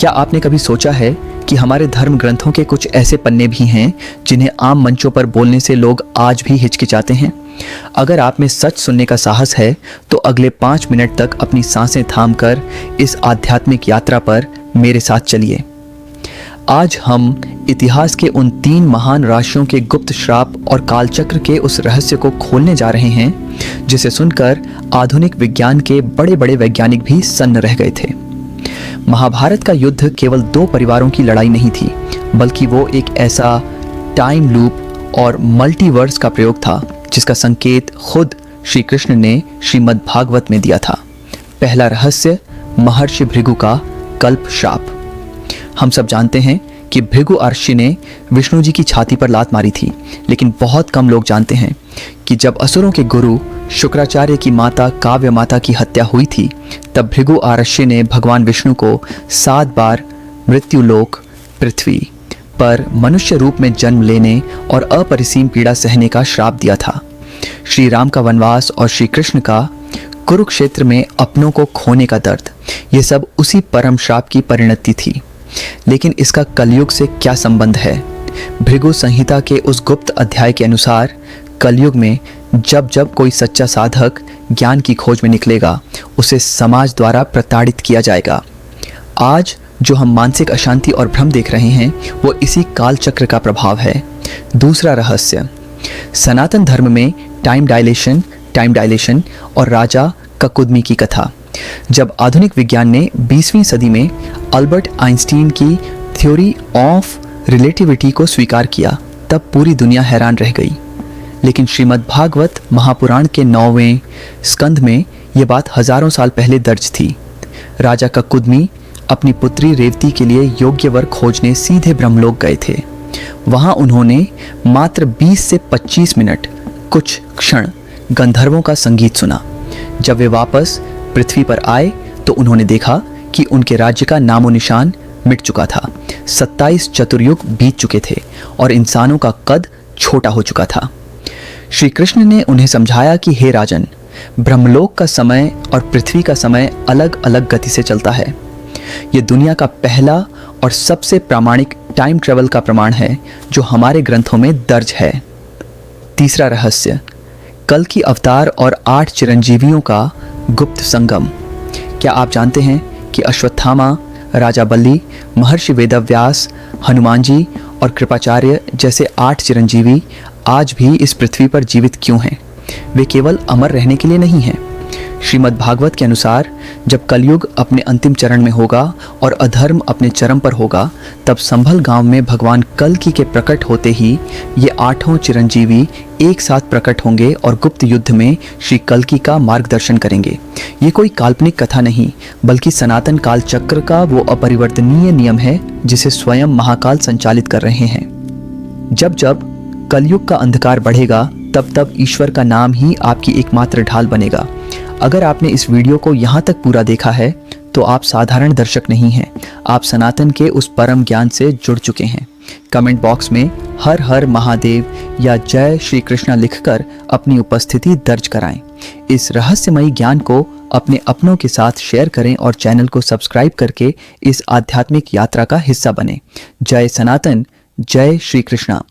क्या आपने कभी सोचा है कि हमारे धर्म ग्रंथों के कुछ ऐसे पन्ने भी हैं जिन्हें आम मंचों पर बोलने से लोग आज भी हिचकिचाते हैं? अगर आप में सच सुनने का साहस है तो अगले 5 मिनट तक अपनी सांसें थामकर इस आध्यात्मिक यात्रा पर मेरे साथ चलिए। आज हम इतिहास के उन 3 महान राशियों के गुप्त श्राप और कालचक्र के उस रहस्य को खोलने जा रहे हैं जिसे सुनकर आधुनिक विज्ञान के बड़े बड़े वैज्ञानिक भी सन्न रह गए थे। महाभारत का युद्ध केवल 2 परिवारों की लड़ाई नहीं थी, बल्कि वो एक ऐसा टाइम लूप और मल्टीवर्स का प्रयोग था जिसका संकेत खुद श्री कृष्ण ने श्रीमद् भागवत में दिया था। पहला रहस्य, महर्षि भृगु का कल्प शाप। हम सब जानते हैं कि भृगु महर्षि ने विष्णु जी की छाती पर लात मारी थी, लेकिन बहुत कम लोग जानते हैं कि जब असुरों के गुरु शुक्राचार्य की माता काव्य माता की हत्या हुई थी, तब भृगु महर्षि ने भगवान विष्णु को 7 बार मृत्युलोक पृथ्वी पर मनुष्य रूप में जन्म लेने और अपरिसीम पीड़ा सहने का श्राप दिया था। श्री राम का वनवास और श्री कृष्ण का कुरुक्षेत्र में अपनों को खोने का दर्द, ये सब उसी परम श्राप की परिणति थी। लेकिन इसका कलयुग से क्या संबंध है? भृगु संहिता के उस गुप्त अध्याय के अनुसार कलयुग में जब जब कोई सच्चा साधक ज्ञान की खोज में निकलेगा, उसे समाज द्वारा प्रताड़ित किया जाएगा। आज जो हम मानसिक अशांति और भ्रम देख रहे हैं, वो इसी काल चक्र का प्रभाव है। दूसरा रहस्य, सनातन धर्म में टाइम डायलेशन और राजा ककुदमी की कथा। जब आधुनिक विज्ञान ने 20वीं सदी में अल्बर्ट आइंस्टीन की थ्योरी ऑफ रिलेटिविटी को स्वीकार किया, तब पूरी दुनिया हैरान रह गई। लेकिन श्रीमद् भागवत महापुराण के 9वें स्कंध में यह बात हजारों साल पहले दर्ज थी। राजा ककुदमी अपनी पुत्री रेवती के लिए योग्य वर खोजने सीधे ब्रह्मलोक गए थे। वहां उन्होंने मात्र 20 से 25 मिनट, कुछ क्षण गंधर्वों का संगीत सुना। जब वे वापस पृथ्वी पर आए तो उन्होंने देखा कि उनके राज्य का नामो निशान मिट चुका था। 27 चतुर्युग बीत चुके थे और इंसानों का कद छोटा हो चुका था। श्री कृष्ण ने उन्हें समझाया कि हे राजन, ब्रह्मलोक का समय और पृथ्वी का समय अलग अलग गति से चलता है। ये दुनिया का पहला और सबसे प्रामाणिक टाइम ट्रेवल का प्रमाण है जो हमारे ग्रंथों में दर्ज है। तीसरा रहस्य, कल की अवतार और 8 चिरंजीवियों का गुप्त संगम। क्या आप जानते हैं कि अश्वत्थामा, राजा बल्ली, महर्षि वेदव्यास, हनुमान जी और कृपाचार्य जैसे 8 चिरंजीवी आज भी इस पृथ्वी पर जीवित क्यों हैं? वे केवल अमर रहने के लिए नहीं हैं। श्रीमद् भागवत के अनुसार जब कलयुग अपने अंतिम चरण में होगा और अधर्म अपने चरम पर होगा, तब संभल गांव में भगवान कल्कि के प्रकट होते ही ये 8 चिरंजीवी एक साथ प्रकट होंगे और गुप्त युद्ध में श्री कल्कि का मार्गदर्शन करेंगे। ये कोई काल्पनिक कथा नहीं, बल्कि सनातन काल चक्र का वो अपरिवर्तनीय नियम है जिसे स्वयं महाकाल संचालित कर रहे हैं। जब जब कलयुग का अंधकार बढ़ेगा, तब तब ईश्वर का नाम ही आपकी एकमात्र ढाल बनेगा। अगर आपने इस वीडियो को यहाँ तक पूरा देखा है तो आप साधारण दर्शक नहीं हैं, आप सनातन के उस परम ज्ञान से जुड़ चुके हैं। कमेंट बॉक्स में हर हर महादेव या जय श्री कृष्णा लिखकर अपनी उपस्थिति दर्ज कराएं। इस रहस्यमयी ज्ञान को अपने अपनों के साथ शेयर करें और चैनल को सब्सक्राइब करके इस आध्यात्मिक यात्रा का हिस्सा बने। जय सनातन, जय श्री कृष्णा।